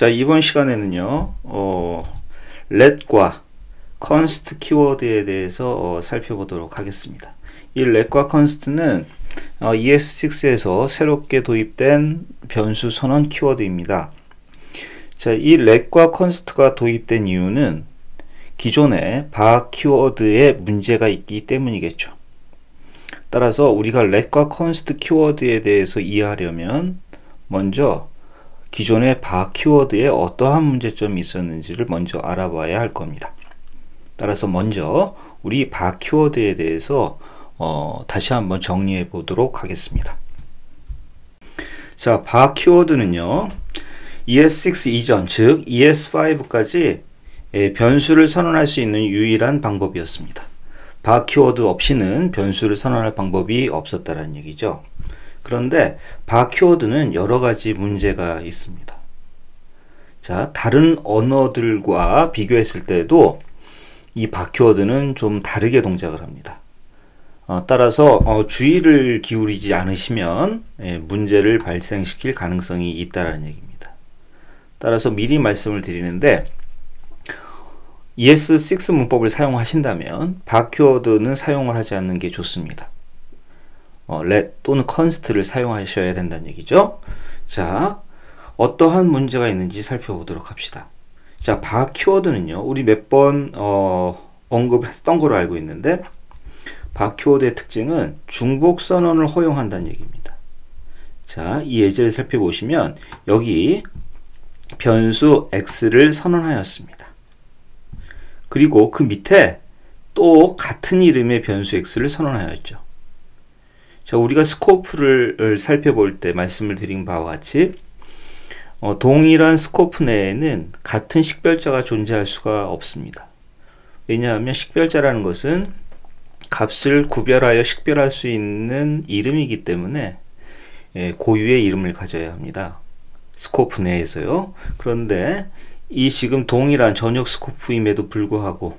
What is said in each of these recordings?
자, 이번 시간에는요, let과 const 키워드에 대해서 살펴보도록 하겠습니다. 이 let과 const는 ES6에서 새롭게 도입된 변수 선언 키워드입니다. 자, 이 let과 const가 도입된 이유는 기존의 bar 키워드에 문제가 있기 때문이겠죠. 따라서 우리가 let과 const 키워드에 대해서 이해하려면 먼저 기존의 bar 키워드에 어떠한 문제점이 있었는지를 먼저 알아봐야 할 겁니다. 따라서 먼저 우리 bar 키워드에 대해서 다시 한번 정리해 보도록 하겠습니다. 자, bar 키워드는요, ES6 이전, 즉 ES5까지 변수를 선언할 수 있는 유일한 방법이었습니다. bar 키워드 없이는 변수를 선언할 방법이 없었다는 얘기죠. 그런데 bar 키워드는 여러 가지 문제가 있습니다. 자, 다른 언어들과 비교했을 때도 이 bar 키워드는 좀 다르게 동작을 합니다. 따라서 주의를 기울이지 않으시면 문제를 발생시킬 가능성이 있다는 얘기입니다. 따라서 미리 말씀을 드리는데 ES6 문법을 사용하신다면 bar 키워드는 사용을 하지 않는 게 좋습니다. let 또는 const를 사용하셔야 된다는 얘기죠. 자, 어떠한 문제가 있는지 살펴보도록 합시다. 자, bar 키워드는요, 우리 몇 번 언급했던 거로 알고 있는데 bar 키워드의 특징은 중복 선언을 허용한다는 얘기입니다. 자, 이 예제를 살펴보시면 여기 변수 x를 선언하였습니다. 그리고 그 밑에 또 같은 이름의 변수 x를 선언하였죠. 자, 우리가 스코프를 살펴볼 때 말씀을 드린 바와 같이 동일한 스코프 내에는 같은 식별자가 존재할 수가 없습니다. 왜냐하면 식별자라는 것은 값을 구별하여 식별할 수 있는 이름이기 때문에 고유의 이름을 가져야 합니다. 스코프 내에서요. 그런데 이 지금 동일한 전역 스코프임에도 불구하고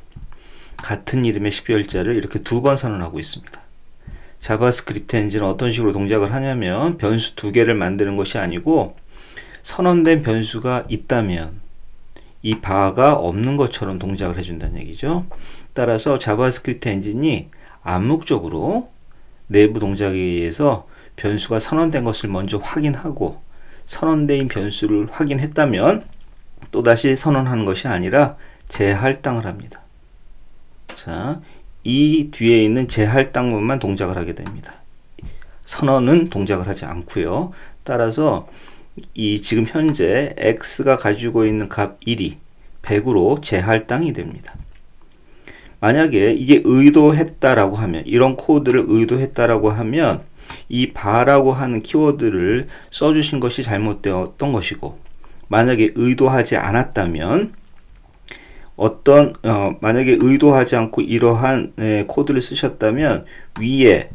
같은 이름의 식별자를 이렇게 두 번 선언하고 있습니다. 자바스크립트 엔진은 어떤 식으로 동작을 하냐면 변수 두 개를 만드는 것이 아니고 선언된 변수가 있다면 이 bar가 없는 것처럼 동작을 해준다는 얘기죠. 따라서 자바스크립트 엔진이 암묵적으로 내부 동작에 의해서 변수가 선언된 것을 먼저 확인하고 선언된 변수를 확인했다면 또다시 선언하는 것이 아니라 재할당을 합니다. 자, 이 뒤에 있는 재할당문만 동작을 하게 됩니다. 선언은 동작을 하지 않고요. 따라서 이 지금 현재 x가 가지고 있는 값 1이 100으로 재할당이 됩니다. 만약에 이게 의도했다라고 하면, 이런 코드를 의도했다라고 하면 이 bar라고 하는 키워드를 써주신 것이 잘못되었던 것이고, 만약에 의도하지 않았다면 만약에 의도하지 않고 이러한 코드를 쓰셨다면 위에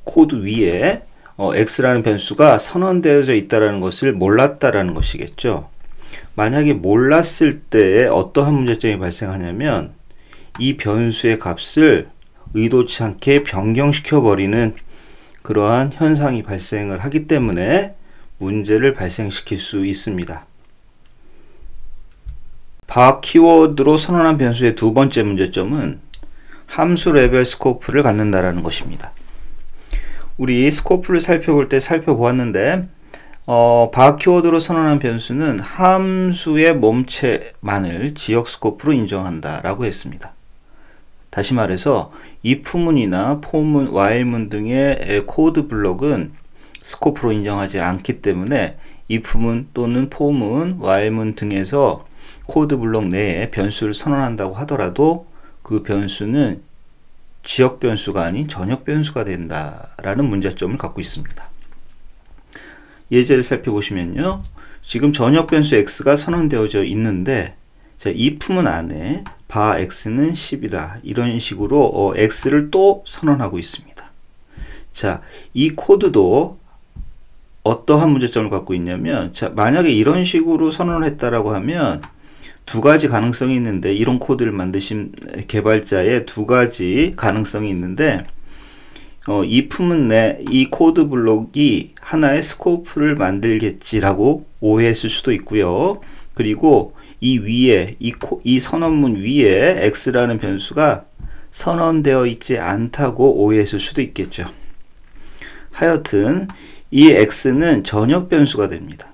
코드 위에 x라는 변수가 선언되어져 있다는 것을 몰랐다라는 것이겠죠. 만약에 몰랐을 때 어떠한 문제점이 발생하냐면 이 변수의 값을 의도치 않게 변경시켜 버리는 그러한 현상이 발생을 하기 때문에 문제를 발생시킬 수 있습니다. bar 키워드로 선언한 변수의 두 번째 문제점은 함수 레벨 스코프를 갖는다라는 것입니다. 우리 스코프를 살펴볼 때 살펴보았는데 bar 키워드로 선언한 변수는 함수의 몸체만을 지역 스코프로 인정한다라고 했습니다. 다시 말해서 if문이나 for문, while문 등의 코드 블록은 스코프로 인정하지 않기 때문에 if문 또는 for문, while문 등에서 코드 블록 내에 변수를 선언한다고 하더라도 그 변수는 지역 변수가 아닌 전역 변수가 된다라는 문제점을 갖고 있습니다. 예제를 살펴보시면요, 지금 전역 변수 x가 선언되어져 있는데, 자, if문 안에 bar x는 10이다 이런 식으로 x를 또 선언하고 있습니다. 자, 이 코드도 어떠한 문제점을 갖고 있냐면, 자, 만약에 이런 식으로 선언을 했다라고 하면 두 가지 가능성이 있는데, 이런 코드를 만드신 개발자의 두 가지 가능성이 있는데, if은 이 코드 블록이 하나의 스코프를 만들겠지라고 오해했을 수도 있고요. 그리고 이 위에 이 선언문 위에 x라는 변수가 선언되어 있지 않다고 오해했을 수도 있겠죠. 하여튼 이 x는 전역 변수가 됩니다.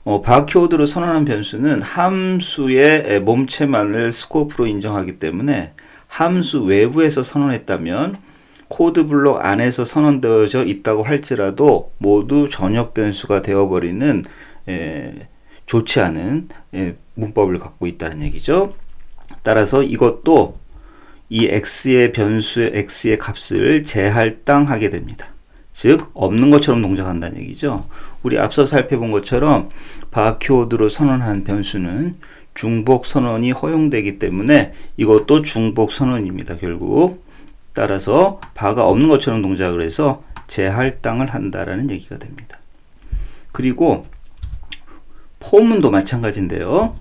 바퀴워드로 선언한 변수는 함수의 몸체만을 스코프로 인정하기 때문에 함수 외부에서 선언했다면 코드 블록 안에서 선언되어져 있다고 할지라도 모두 전역 변수가 되어버리는 좋지 않은 문법을 갖고 있다는 얘기죠. 따라서 이것도 이 x의 변수의 x의 값을 재할당하게 됩니다. 즉 없는 것처럼 동작한다는 얘기죠. 우리 앞서 살펴본 것처럼 바퀴워드로 선언한 변수는 중복 선언이 허용되기 때문에 이것도 중복 선언입니다. 결국 따라서 바가 없는 것처럼 동작을 해서 재할당을 한다라는 얘기가 됩니다. 그리고 포문도 마찬가지인데요.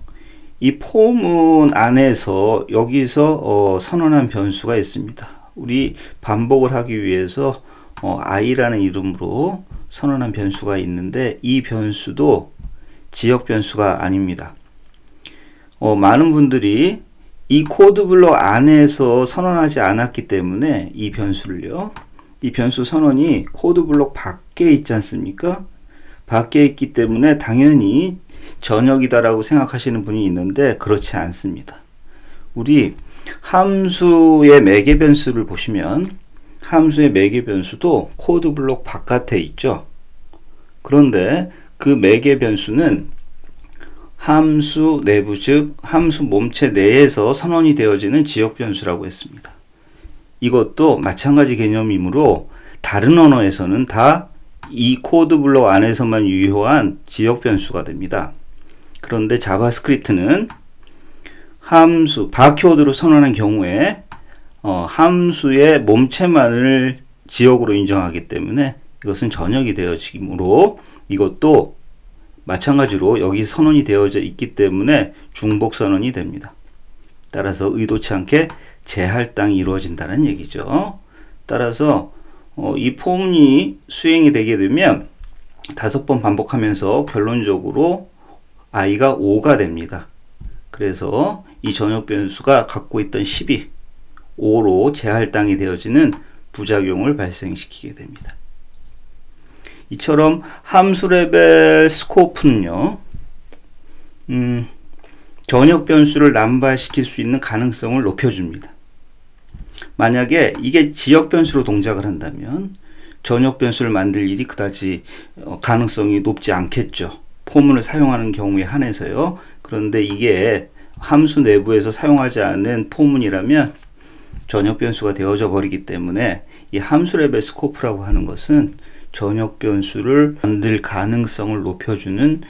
이 포문 안에서 여기서 선언한 변수가 있습니다. 우리 반복을 하기 위해서 i라는 이름으로 선언한 변수가 있는데 이 변수도 지역 변수가 아닙니다. 많은 분들이 이 코드 블록 안에서 선언하지 않았기 때문에 이 변수를요, 이 변수 선언이 코드 블록 밖에 있지 않습니까? 밖에 있기 때문에 당연히 전역이다라고 생각하시는 분이 있는데 그렇지 않습니다. 우리 함수의 매개 변수를 보시면 함수의 매개 변수도 코드 블록 바깥에 있죠. 그런데 그 매개 변수는 함수 내부, 즉 함수 몸체 내에서 선언이 되어지는 지역 변수라고 했습니다. 이것도 마찬가지 개념이므로 다른 언어에서는 다 이 코드 블록 안에서만 유효한 지역 변수가 됩니다. 그런데 자바스크립트는 함수, 바퀴워드로 선언한 경우에 함수의 몸체만을 지역으로 인정하기 때문에 이것은 전역이 되어지므로 이것도 마찬가지로 여기 선언이 되어져 있기 때문에 중복 선언이 됩니다. 따라서 의도치 않게 재할당이 이루어진다는 얘기죠. 따라서 이 포문이 수행이 되게 되면 5번 반복하면서 결론적으로 i가 5가 됩니다. 그래서 이 전역 변수가 갖고 있던 10이 5로 재할당이 되어지는 부작용을 발생시키게 됩니다. 이처럼 함수 레벨 스코프는요, 전역 변수를 남발시킬 수 있는 가능성을 높여줍니다. 만약에 이게 지역 변수로 동작을 한다면 전역 변수를 만들 일이 그다지 가능성이 높지 않겠죠. 포문을 사용하는 경우에 한해서요. 그런데 이게 함수 내부에서 사용하지 않은 포문이라면 전역 변수가 되어져 버리기 때문에 이 함수 레벨 스코프라고 하는 것은 전역 변수를 만들 가능성을 높여주는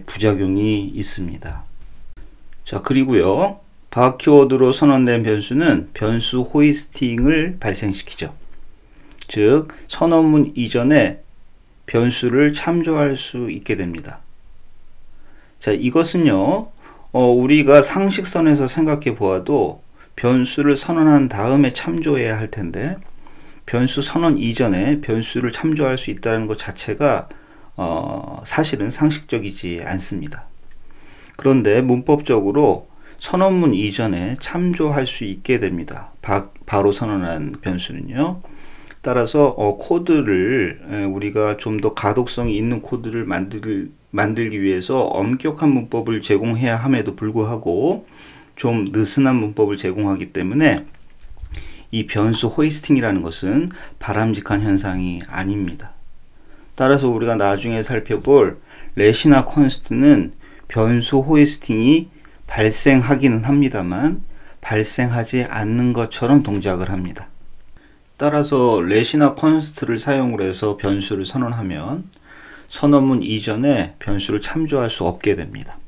부작용이 있습니다. 자, 그리고요, 바퀴워드로 선언된 변수는 변수 호이스팅을 발생시키죠. 즉 선언문 이전에 변수를 참조할 수 있게 됩니다. 자, 이것은요, 우리가 상식선에서 생각해 보아도 변수를 선언한 다음에 참조해야 할 텐데 변수 선언 이전에 변수를 참조할 수 있다는 것 자체가 사실은 상식적이지 않습니다. 그런데 문법적으로 선언문 이전에 참조할 수 있게 됩니다. 바로 선언한 변수는요. 따라서 코드를 우리가 좀 더 가독성이 있는 코드를 만들기 위해서 엄격한 문법을 제공해야 함에도 불구하고 좀 느슨한 문법을 제공하기 때문에 이 변수 호이스팅이라는 것은 바람직한 현상이 아닙니다. 따라서 우리가 나중에 살펴볼 렛이나 컨스트는 변수 호이스팅이 발생하기는 합니다만 발생하지 않는 것처럼 동작을 합니다. 따라서 렛이나 컨스트를 사용을 해서 변수를 선언하면 선언문 이전에 변수를 참조할 수 없게 됩니다.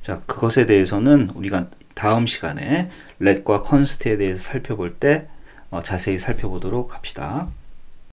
자, 그것에 대해서는 우리가 다음 시간에 let과 const에 대해서 살펴볼 때 자세히 살펴보도록 합시다.